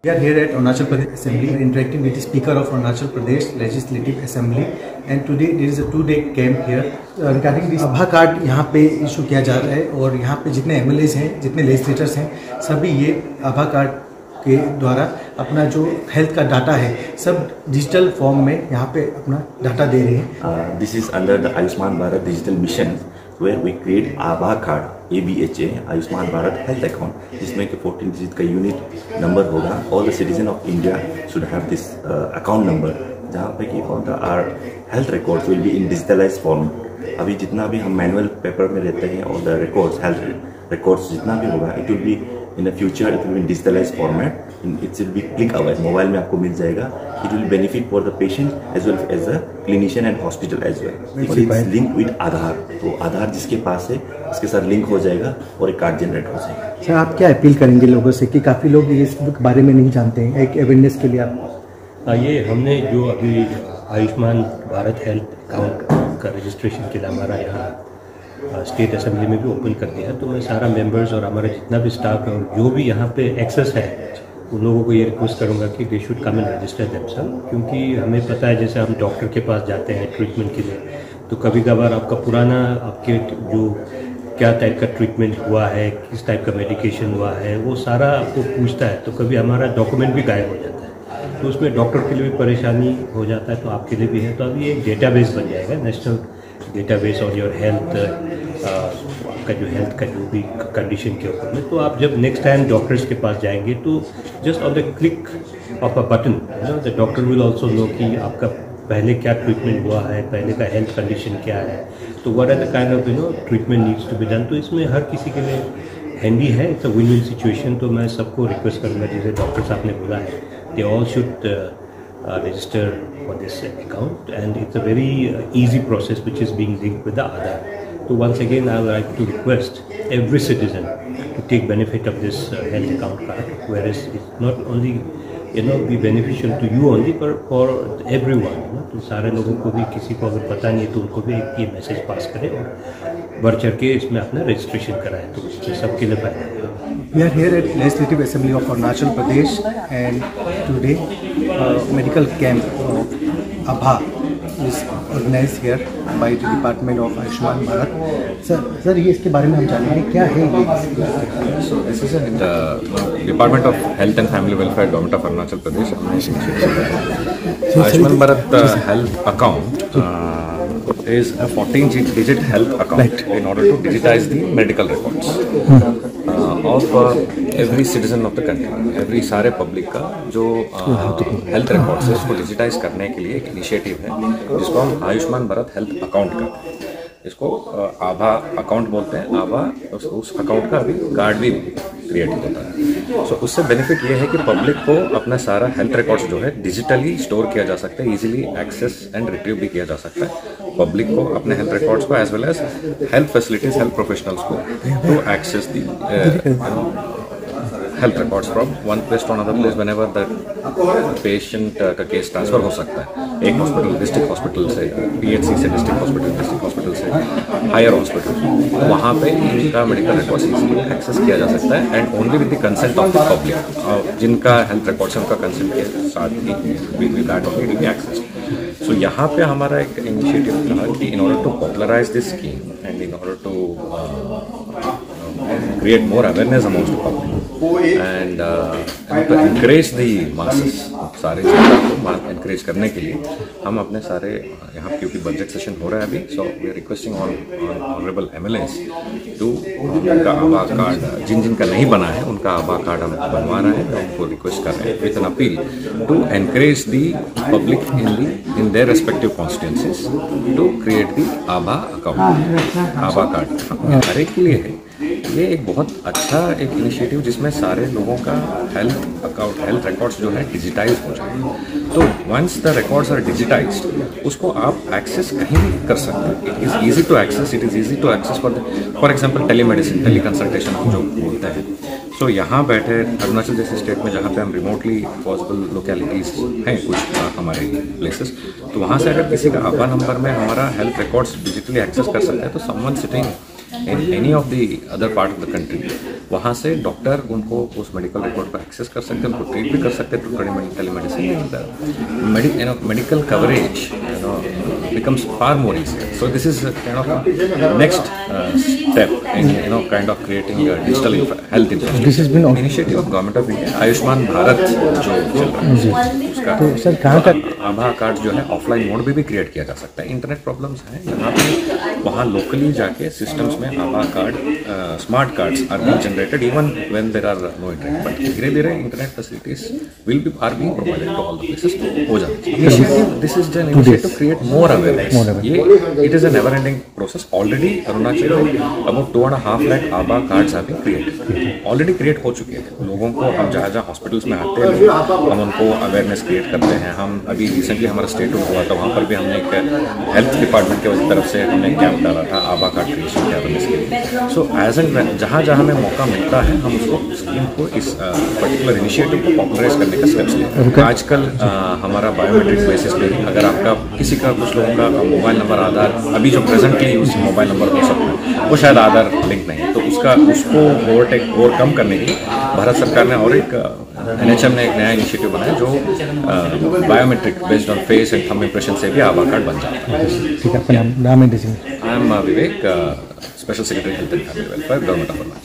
We are here at Arunachal Pradesh Assembly interacting with the Speaker of Arunachal Pradesh Legislative Assembly, and today there is a 2-day camp here regarding this Abha card यहाँ पे issue किया जा रहा है। और यहाँ पे जितने MLAs हैं, जितने लेजिस्लेटर्स हैं, सभी ये आभा कार्ड के द्वारा अपना जो हेल्थ का डाटा है सब डिजिटल फॉर्म में यहाँ पे अपना डाटा दे रहे हैं। This is under the Ayushman Bharat Digital Mission where we create आभा card ABHA Ayushman Bharat health account, जिसमें कि 14 डिजिट का यूनिट नंबर होगा। All the citizen of India should have this account number, जहाँ पे कि all the our health records will be in digitalize form. अभी जितना भी हम मैनुअल पेपर में रहते हैं, all the records health records जितना भी होगा, it will be in the future it will be digitalize format, it will be click away, mobile में आपको मिल जाएगा। It will benefit for the patient as well as the clinician and hospital as well. और it's link with Aadhaar, तो आधार जिसके पास है उसके साथ लिंक हो जाएगा और एक कार्ड जनरेट हो जाएगा। सर, आप क्या अपील करेंगे लोगों से कि काफ़ी लोग इस बारे में नहीं जानते हैं, एक अवेयरनेस के लिए आप? ये हमने जो अभी आयुष्मान भारत हेल्थ अकाउंट का रजिस्ट्रेशन के लिए हमारा यहाँ स्टेट असेंबली में भी ओपन कर दिया है, तो मैं सारा मेंबर्स और हमारा जितना भी स्टाफ है और जो भी यहाँ पे एक्सेस है उन लोगों को ये रिक्वेस्ट करूँगा कि they should come and register themselves. क्योंकि हमें पता है जैसे हम डॉक्टर के पास जाते हैं ट्रीटमेंट के लिए, तो कभी कभार आपका पुराना आपके जो क्या टाइप का ट्रीटमेंट हुआ है, किस टाइप का मेडिकेशन हुआ है, वो सारा आपको पूछता है, तो कभी हमारा डॉक्यूमेंट भी गायब हो जाता है, तो उसमें डॉक्टर के लिए भी परेशानी हो जाता है, तो आपके लिए भी है। तो अभी एक डेटाबेस बन जाएगा, national database on your health, आपका जो हेल्थ का जो भी कंडीशन के ऊपर में। तो आप जब नेक्स्ट टाइम डॉक्टर्स के पास जाएंगे तो just on the click of a button the doctor will also know कि आपका पहले क्या ट्रीटमेंट हुआ है, पहले का हेल्थ कंडीशन क्या है, तो what are the kind of treatment needs to be done. तो इसमें हर किसी के लिए हैंडी है, it's a win win situation. तो मैं सबको रिक्वेस्ट करूँगा, जैसे डॉक्टर साहब ने बोला है, they all should register for this account, and it's a very easy process which is being linked with the Aadhaar. So once again I would like to request every citizen to take benefit of this health account card, whereas it's not only be beneficial to you only but for everyone, तो सारे लोगों को भी, किसी को अगर पता नहीं है तो उनको भी एक ये मैसेज पास करें और बढ़ चढ़ के इसमें अपना रजिस्ट्रेशन कराएं, तो इससे सबके लिए फायदा है। We are here at Legislative Assembly of Arunachal Pradesh, and today medical camp of ABHA is organized here by the Department of Ayushman Bharat. Sir ये इसके बारे में हम जानेंगे, क्या है ये? So this is the Department of Health and Family Welfare, Government of Arunachal Pradesh. Ayushman Bharat Health Account is a 14-digit health account in order to digitize the medical records of every citizen of the country. Every सारे public का जो health records है उसको digitise करने के लिए एक initiative है जिसको हम आयुष्मान भारत हेल्थ अकाउंट करते हैं। इसको आभा अकाउंट बोलते हैं। आभा उस अकाउंट का अभी कार्ड भी क्रिएट होता है। सो उससे बेनिफिट ये है कि पब्लिक को अपना सारा हेल्थ रिकॉर्ड्स जो है डिजिटली स्टोर किया जा सकता है, इजीली एक्सेस एंड रिट्रीव भी किया जा सकता है। पब्लिक को अपने हेल्थ रिकॉर्ड्स को as well as health facilities, health professionals को to access the health records from one place to another place whenever the patient का केस ट्रांसफर हो सकता है। एक हॉस्पिटल डिस्ट्रिक्ट हॉस्पिटल से, PHC से डिस्ट्रिक्ट हॉस्पिटल से हायर हॉस्पिटल, वहाँ पे इनका मेडिकल रिकॉर्ड्स इजीली एक्सेस किया जा सकता है and only with the consent of the public. जिनका हेल्थ रिकॉर्ड्स है उनका कंसेंट के साथ ही that only will be access. So यहाँ पे हमारा एक इनिशिएटिव था कि in order to popularise this scheme and in order to create more awareness amongst the public and to encourage the masses, सारे जनता को encourage करने के लिए हम अपने सारे यहाँ, क्योंकि बजट सेशन हो रहा है अभी, so we are requesting all honorable MLAs to उनका आभा कार्ड, जिनका नहीं बना है उनका आभा कार्ड हम बनवा रहे हैं, उनको रिक्वेस्ट कर रहे हैं with an appeal to encourage the public in their respective constituencies to create the Abha account, Abha card हर एक के लिए है। ये एक बहुत अच्छा एक इनिशिएटिव जिसमें सारे लोगों का हेल्थ अकाउंट, हेल्थ रिकॉर्ड्स जो है डिजिटाइज हो जाए। तो once the records are digitized, उसको आप एक्सेस कहीं भी कर सकते हैं। It is easy to access, it is easy to access for example telemedicine, tele consultation हम जो बोलते हैं। सो यहाँ बैठे अरुणाचल जैसे स्टेट में जहाँ पे हम रिमोटली पॉसिबल लोकेलिटीज़ हैं कुछ हमारे प्लेसेस, तो वहाँ से अगर किसी का आभा नंबर में हमारा हेल्थ रिकॉर्ड्स डिजिटली एक्सेस कर सकता है, तो someone sitting in any of the other part of the country, वहाँ से डॉक्टर उनको उस मेडिकल रिकॉर्ड पर एक्सेस कर सकते हैं, उनको ट्रीट भी कर सकते हैं through telemedicine, and medical coverage becomes far more easier. So this is kind of next step in kind of creating a digital health infrastructure. This has been initiative of government of India, Ayushman Bharat जो चल रहा है उसका तो sir कहाँ तक आभा card जो है ऑफलाइन मोड में भी क्रिएट किया जा सकता है। इंटरनेट प्रॉब्लम्स हैं यहाँ पे, वहाँ लोकली जाके सिस्टम्स में आभा card smart cards are being generated even when there are no internet, but धीरे धीरे internet facilities are being provided to all the places, हो जाती है। This is the initiative to create more awareness. ये it is a never ending process. Already Arunachal में about 2.5 lakh आभा cards have been created, already create हो चुके हैं। लोगों को हम जहाँ जहाँ हॉस्पिटल्स में आते हैं हम उनको अवेयरनेस क्रिएट करते हैं। हम अभी रिसेंटली हमारा स्टेट टूर हुआ था, वहाँ पर भी हमने एक हेल्थ डिपार्टमेंट की तरफ से हमने कैंप डाला था आभा कार्ड क्रिएशन के अवेयरनेस के लिए। सो एज एंड जहाँ जहाँ हमें मौका मिलता है हम उसको स्कीम को इस पर्टिकुलर इनिशिएटिव को पॉपुलराइज करने का स्टेप्स लेते हैं। आजकल हमारा बायोमेट्रिक बेसिस पे अगर आपका किसी का कुछ लोगों का मोबाइल नंबर आधार अभी जो प्रेजेंटली यूज मोबाइल नंबर हो सकता है वो शायद आधार लिंक नहीं है, तो उसको ओवरकम करने के लिए भारत सरकार ने और एक NHM ने एक नया इनिशिएटिव बनाया जो biometric based on face and thumb impression से भी आभा कार्ड बन जाता है। ठीक है, आपका नाम and I am Vivek, special secretary health and family welfare, government of Arunachal.